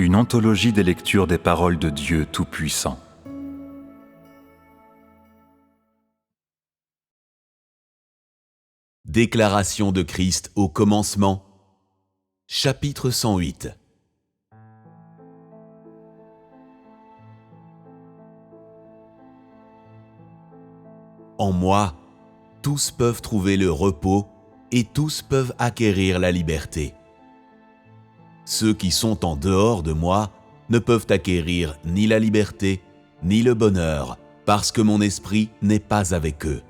Une anthologie des lectures des paroles de Dieu Tout-Puissant. Déclaration de Christ au commencement, chapitre 108. En moi, tous peuvent trouver le repos et tous peuvent acquérir la liberté. Ceux qui sont en dehors de moi ne peuvent acquérir ni la liberté, ni le bonheur, parce que mon esprit n'est pas avec eux.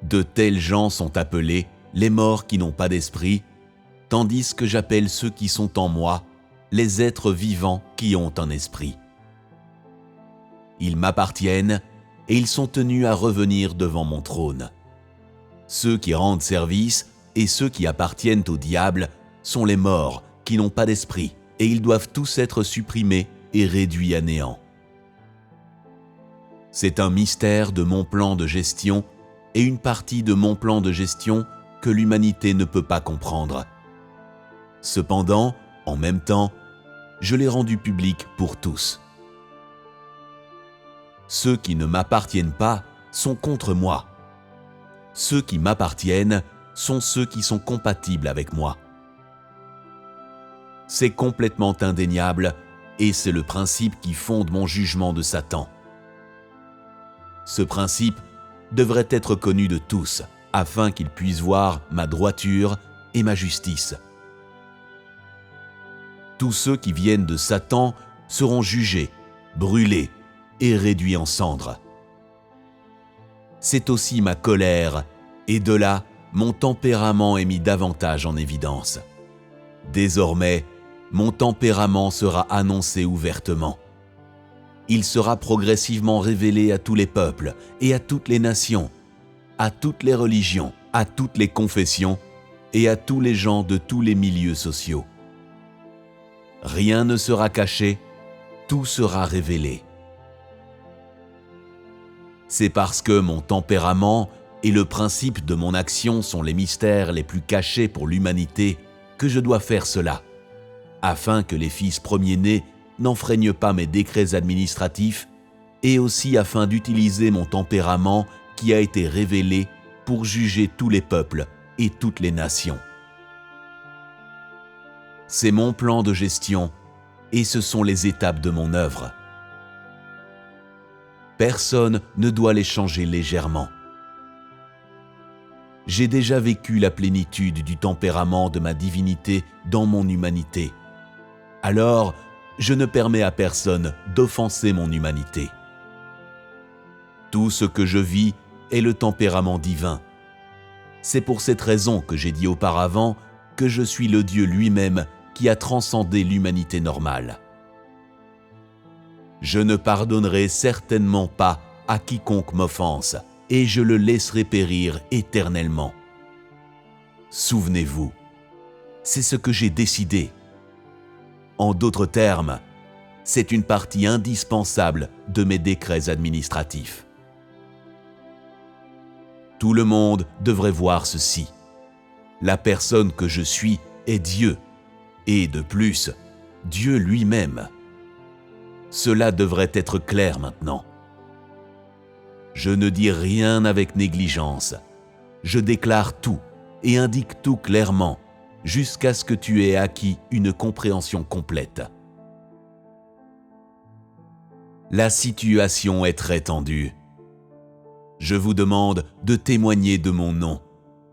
De tels gens sont appelés les morts qui n'ont pas d'esprit, tandis que j'appelle ceux qui sont en moi les êtres vivants qui ont un esprit. Ils m'appartiennent et ils sont tenus à revenir devant mon trône. Ceux qui rendent service et ceux qui appartiennent au diable sont les morts qui n'ont pas d'esprit, et ils doivent tous être supprimés et réduits à néant. C'est un mystère de mon plan de gestion et une partie de mon plan de gestion que l'humanité ne peut pas comprendre. Cependant, en même temps, je l'ai rendu public pour tous. Ceux qui ne m'appartiennent pas sont contre moi. Ceux qui m'appartiennent sont ceux qui sont compatibles avec moi. C'est complètement indéniable et c'est le principe qui fonde mon jugement de Satan. Ce principe devrait être connu de tous afin qu'ils puissent voir ma droiture et ma justice. Tous ceux qui viennent de Satan seront jugés, brûlés et réduits en cendres. C'est aussi ma colère, et de là, mon tempérament est mis davantage en évidence. Désormais, mon tempérament sera annoncé ouvertement. Il sera progressivement révélé à tous les peuples et à toutes les nations, à toutes les religions, à toutes les confessions et à tous les gens de tous les milieux sociaux. Rien ne sera caché, tout sera révélé. C'est parce que mon tempérament et le principe de mon action sont les mystères les plus cachés pour l'humanité que je dois faire cela, afin que les fils premiers-nés n'enfreignent pas mes décrets administratifs et aussi afin d'utiliser mon tempérament qui a été révélé pour juger tous les peuples et toutes les nations. C'est mon plan de gestion et ce sont les étapes de mon œuvre. Personne ne doit les changer légèrement. J'ai déjà vécu la plénitude du tempérament de ma divinité dans mon humanité. Alors, je ne permets à personne d'offenser mon humanité. Tout ce que je vis est le tempérament divin. C'est pour cette raison que j'ai dit auparavant que je suis le Dieu lui-même qui a transcendé l'humanité normale. Je ne pardonnerai certainement pas à quiconque m'offense, et je le laisserai périr éternellement. Souvenez-vous, c'est ce que j'ai décidé. En d'autres termes, c'est une partie indispensable de mes décrets administratifs. Tout le monde devrait voir ceci. La personne que je suis est Dieu, et de plus, Dieu lui-même. Cela devrait être clair maintenant. Je ne dis rien avec négligence. Je déclare tout et indique tout clairement jusqu'à ce que tu aies acquis une compréhension complète. La situation est très tendue. Je vous demande de témoigner de mon nom,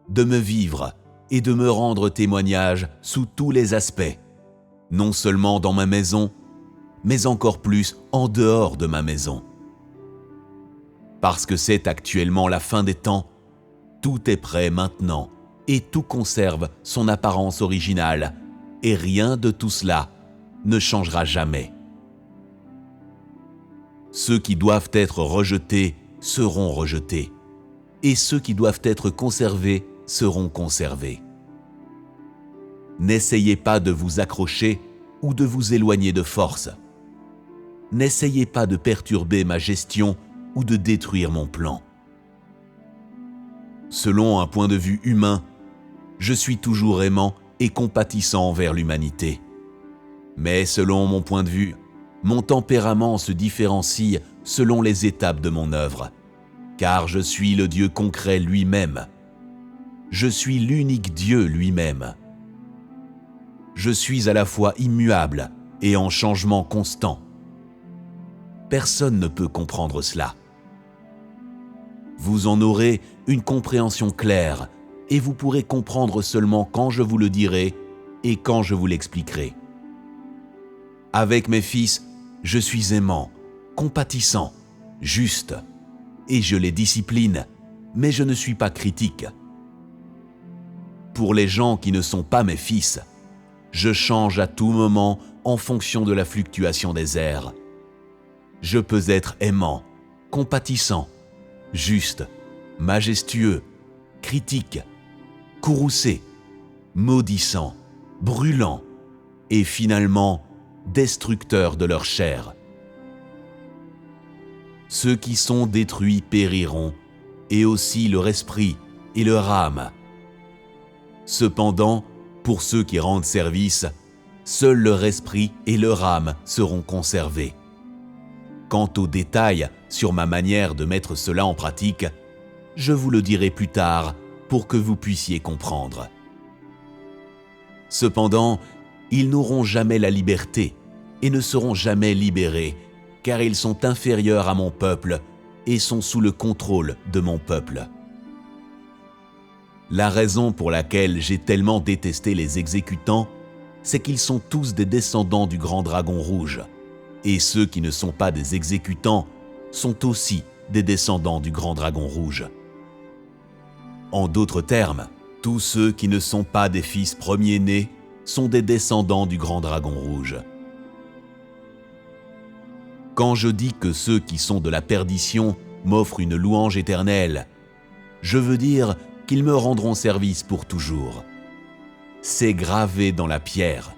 de me vivre et de me rendre témoignage sous tous les aspects, non seulement dans ma maison, mais encore plus en dehors de ma maison. Parce que c'est actuellement la fin des temps, tout est prêt maintenant et tout conserve son apparence originale et rien de tout cela ne changera jamais. Ceux qui doivent être rejetés seront rejetés et ceux qui doivent être conservés seront conservés. N'essayez pas de vous accrocher ou de vous éloigner de force. N'essayez pas de perturber ma gestion ou de détruire mon plan. Selon un point de vue humain, je suis toujours aimant et compatissant envers l'humanité. Mais selon mon point de vue, mon tempérament se différencie selon les étapes de mon œuvre, car je suis le Dieu concret lui-même. Je suis l'unique Dieu lui-même. Je suis à la fois immuable et en changement constant. Personne ne peut comprendre cela. Vous en aurez une compréhension claire et vous pourrez comprendre seulement quand je vous le dirai et quand je vous l'expliquerai. Avec mes fils, je suis aimant, compatissant, juste, et je les discipline, mais je ne suis pas critique. Pour les gens qui ne sont pas mes fils, je change à tout moment en fonction de la fluctuation des airs. Je peux être aimant, compatissant, juste, majestueux, critique, courroucé, maudissant, brûlant et finalement destructeur de leur chair. Ceux qui sont détruits périront, et aussi leur esprit et leur âme. Cependant, pour ceux qui rendent service, seul leur esprit et leur âme seront conservés. Quant aux détails sur ma manière de mettre cela en pratique, je vous le dirai plus tard pour que vous puissiez comprendre. Cependant, ils n'auront jamais la liberté et ne seront jamais libérés, car ils sont inférieurs à mon peuple et sont sous le contrôle de mon peuple. La raison pour laquelle j'ai tellement détesté les exécutants, c'est qu'ils sont tous des descendants du grand dragon rouge, et ceux qui ne sont pas des exécutants sont aussi des descendants du grand dragon rouge. En d'autres termes, tous ceux qui ne sont pas des fils premiers-nés sont des descendants du grand dragon rouge. Quand je dis que ceux qui sont de la perdition m'offrent une louange éternelle, je veux dire qu'ils me rendront service pour toujours. C'est gravé dans la pierre.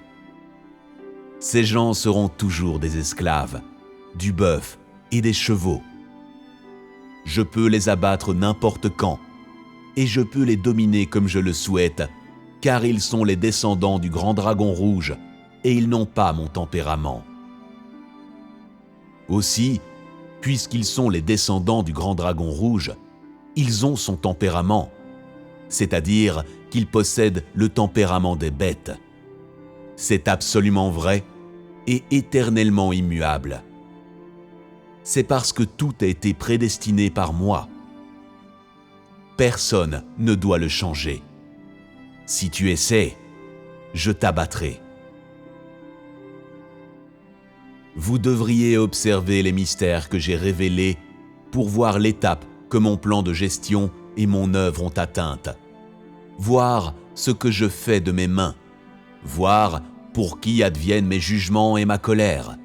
Ces gens seront toujours des esclaves, du bœuf et des chevaux. Je peux les abattre n'importe quand, et je peux les dominer comme je le souhaite, car ils sont les descendants du grand dragon rouge, et ils n'ont pas mon tempérament. Aussi, puisqu'ils sont les descendants du grand dragon rouge, ils ont son tempérament, c'est-à-dire qu'ils possèdent le tempérament des bêtes. C'est absolument vrai et éternellement immuable. C'est parce que tout a été prédestiné par moi. Personne ne doit le changer. Si tu essaies, je t'abattrai. Vous devriez observer les mystères que j'ai révélés pour voir l'étape que mon plan de gestion et mon œuvre ont atteinte. Voir ce que je fais de mes mains. Voir pour qui adviennent mes jugements et ma colère.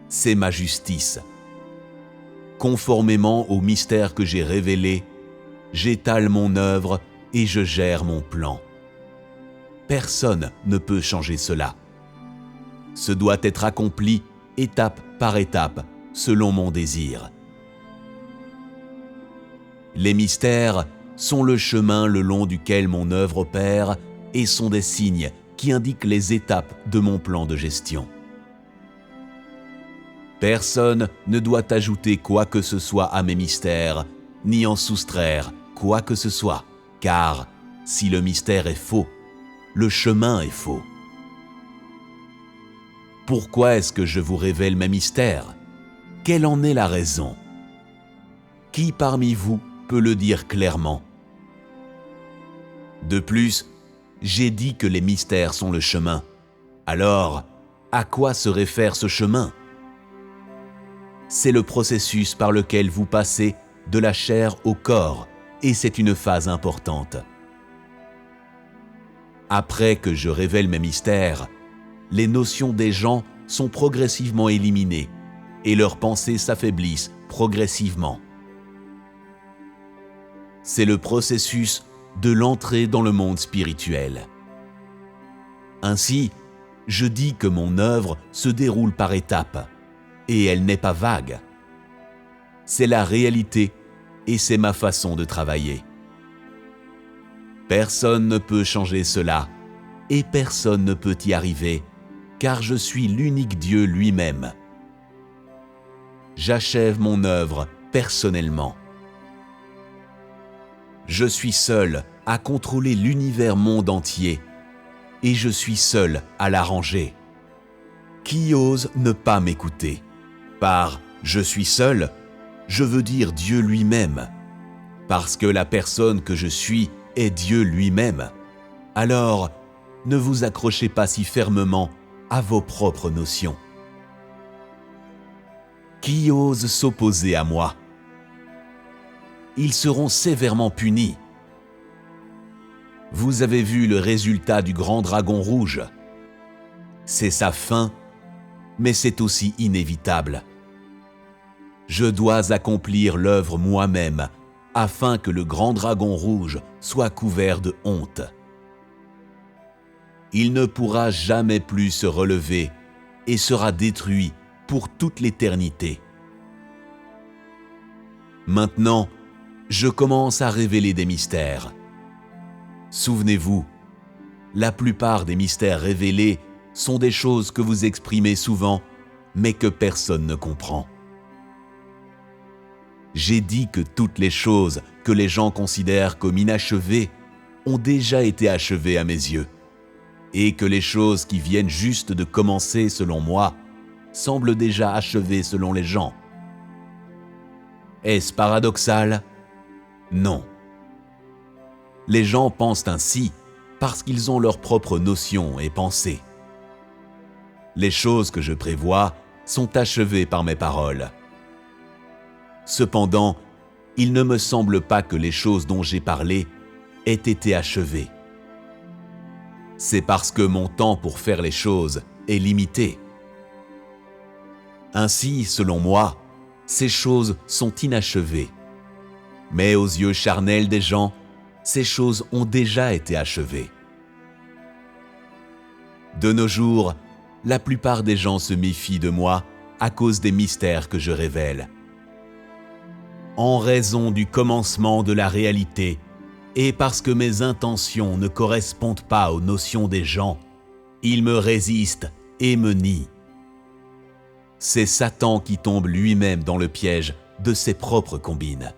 C'est ma justice. Conformément aux mystères que j'ai révélés, j'étale mon œuvre et je gère mon plan. Personne ne peut changer cela. Ce doit être accompli étape par étape, selon mon désir. Les mystères sont le chemin le long duquel mon œuvre opère et sont des signes qui indiquent les étapes de mon plan de gestion. Personne ne doit ajouter quoi que ce soit à mes mystères, ni en soustraire quoi que ce soit, car si le mystère est faux, le chemin est faux. Pourquoi est-ce que je vous révèle mes mystères? Quelle en est la raison? Qui parmi vous peut le dire clairement? De plus, j'ai dit que les mystères sont le chemin. Alors, à quoi se réfère ce chemin? C'est le processus par lequel vous passez de la chair au corps, et c'est une phase importante. Après que je révèle mes mystères, les notions des gens sont progressivement éliminées et leurs pensées s'affaiblissent progressivement. C'est le processus de l'entrée dans le monde spirituel. Ainsi, je dis que mon œuvre se déroule par étapes, et elle n'est pas vague. C'est la réalité et c'est ma façon de travailler. Personne ne peut changer cela et personne ne peut y arriver, car je suis l'unique Dieu lui-même. J'achève mon œuvre personnellement. Je suis seul à contrôler l'univers monde entier et je suis seul à l'arranger. Qui ose ne pas m'écouter? Par « je suis seul », je veux dire Dieu lui-même. Parce que la personne que je suis est Dieu lui-même. Alors, ne vous accrochez pas si fermement à vos propres notions. Qui ose s'opposer à moi? Ils seront sévèrement punis. Vous avez vu le résultat du grand dragon rouge. C'est sa fin, mais c'est aussi inévitable. Je dois accomplir l'œuvre moi-même afin que le grand dragon rouge soit couvert de honte. Il ne pourra jamais plus se relever et sera détruit pour toute l'éternité. Maintenant, je commence à révéler des mystères. Souvenez-vous, la plupart des mystères révélés sont des choses que vous exprimez souvent, mais que personne ne comprend. J'ai dit que toutes les choses que les gens considèrent comme inachevées ont déjà été achevées à mes yeux, et que les choses qui viennent juste de commencer selon moi semblent déjà achevées selon les gens. Est-ce paradoxal? Non. Les gens pensent ainsi parce qu'ils ont leurs propres notions et pensées. Les choses que je prévois sont achevées par mes paroles. Cependant, il ne me semble pas que les choses dont j'ai parlé aient été achevées. C'est parce que mon temps pour faire les choses est limité. Ainsi, selon moi, ces choses sont inachevées. Mais aux yeux charnels des gens, ces choses ont déjà été achevées. De nos jours, la plupart des gens se méfient de moi à cause des mystères que je révèle. En raison du commencement de la réalité et parce que mes intentions ne correspondent pas aux notions des gens, ils me résistent et me nient. C'est Satan qui tombe lui-même dans le piège de ses propres combines.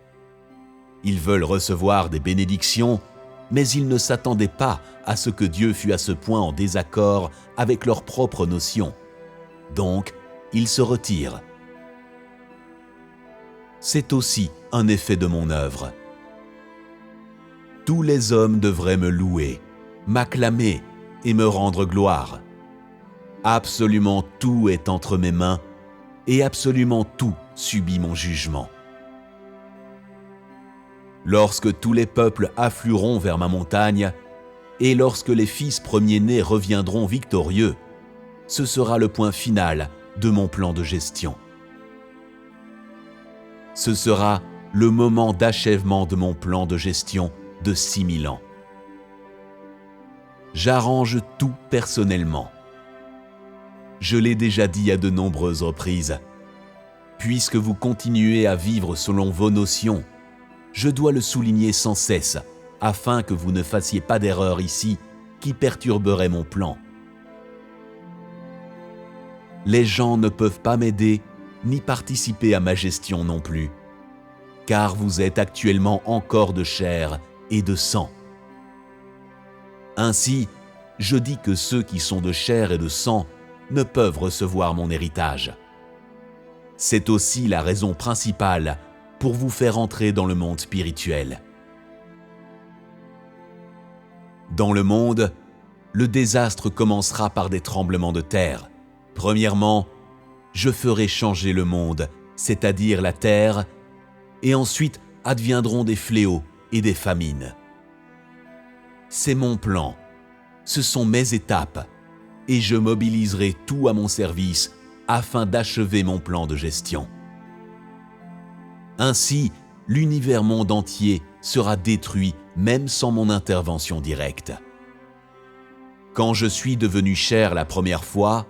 Ils veulent recevoir des bénédictions, mais ils ne s'attendaient pas à ce que Dieu fût à ce point en désaccord avec leurs propres notions. Donc, ils se retirent. C'est aussi un effet de mon œuvre. Tous les hommes devraient me louer, m'acclamer et me rendre gloire. Absolument tout est entre mes mains et absolument tout subit mon jugement. Lorsque tous les peuples afflueront vers ma montagne et lorsque les fils premiers-nés reviendront victorieux, ce sera le point final de mon plan de gestion. Ce sera le moment d'achèvement de mon plan de gestion de 6000 ans. J'arrange tout personnellement. Je l'ai déjà dit à de nombreuses reprises. Puisque vous continuez à vivre selon vos notions, je dois le souligner sans cesse, afin que vous ne fassiez pas d'erreur ici qui perturberait mon plan. Les gens ne peuvent pas m'aider ni participer à ma gestion non plus, car vous êtes actuellement encore de chair et de sang. Ainsi, je dis que ceux qui sont de chair et de sang ne peuvent recevoir mon héritage. C'est aussi la raison principale pour vous faire entrer dans le monde spirituel. Dans le monde, le désastre commencera par des tremblements de terre. Premièrement, je ferai changer le monde, c'est-à-dire la terre, et ensuite adviendront des fléaux et des famines. C'est mon plan, ce sont mes étapes, et je mobiliserai tout à mon service afin d'achever mon plan de gestion. Ainsi, l'univers monde entier sera détruit même sans mon intervention directe. Quand je suis devenu chair la première fois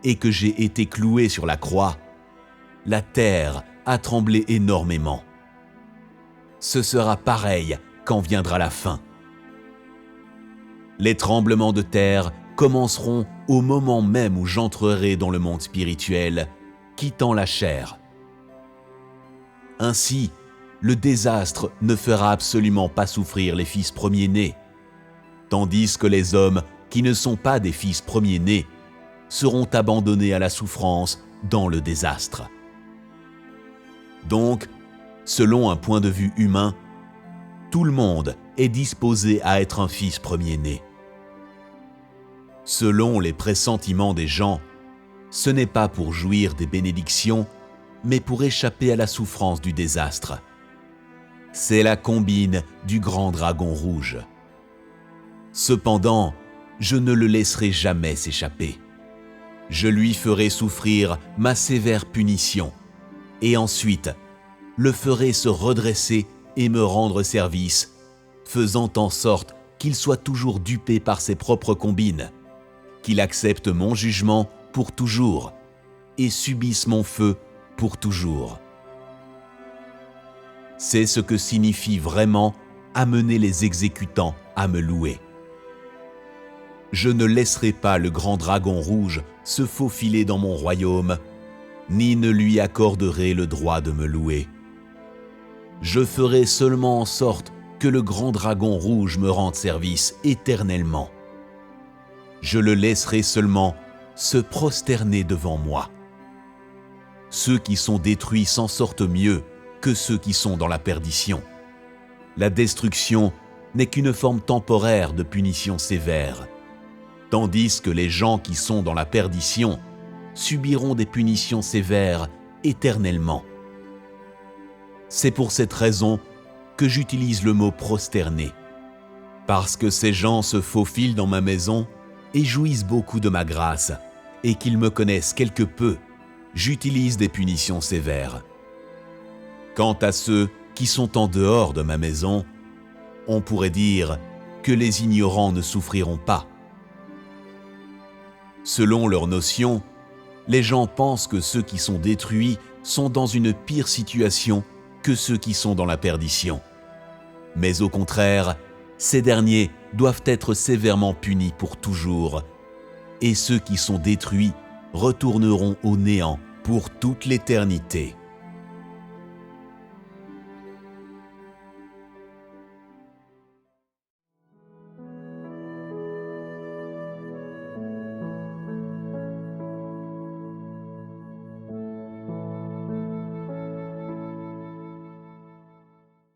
et que j'ai été cloué sur la croix, la terre a tremblé énormément. Ce sera pareil quand viendra la fin. Les tremblements de terre commenceront au moment même où j'entrerai dans le monde spirituel, quittant la chair. Ainsi, le désastre ne fera absolument pas souffrir les fils premiers-nés, tandis que les hommes qui ne sont pas des fils premiers-nés seront abandonnés à la souffrance dans le désastre. Donc, selon un point de vue humain, tout le monde est disposé à être un fils premier-né. Selon les pressentiments des gens, ce n'est pas pour jouir des bénédictions, mais pour échapper à la souffrance du désastre. C'est la combine du grand dragon rouge. Cependant, je ne le laisserai jamais s'échapper. Je lui ferai souffrir ma sévère punition, et ensuite, le ferai se redresser et me rendre service, faisant en sorte qu'il soit toujours dupé par ses propres combines, qu'il accepte mon jugement pour toujours et subisse mon feu pour toujours. C'est ce que signifie vraiment amener les exécutants à me louer. Je ne laisserai pas le grand dragon rouge se faufiler dans mon royaume, ni ne lui accorderai le droit de me louer. Je ferai seulement en sorte que le grand dragon rouge me rende service éternellement. Je le laisserai seulement se prosterner devant moi. Ceux qui sont détruits s'en sortent mieux que ceux qui sont dans la perdition. La destruction n'est qu'une forme temporaire de punition sévère, tandis que les gens qui sont dans la perdition subiront des punitions sévères éternellement. C'est pour cette raison que j'utilise le mot « prosterner », parce que ces gens se faufilent dans ma maison et jouissent beaucoup de ma grâce, et qu'ils me connaissent quelque peu, j'utilise des punitions sévères. Quant à ceux qui sont en dehors de ma maison, on pourrait dire que les ignorants ne souffriront pas. Selon leur notion, les gens pensent que ceux qui sont détruits sont dans une pire situation que ceux qui sont dans la perdition. Mais au contraire, ces derniers doivent être sévèrement punis pour toujours, et ceux qui sont détruits retourneront au néant pour toute l'éternité.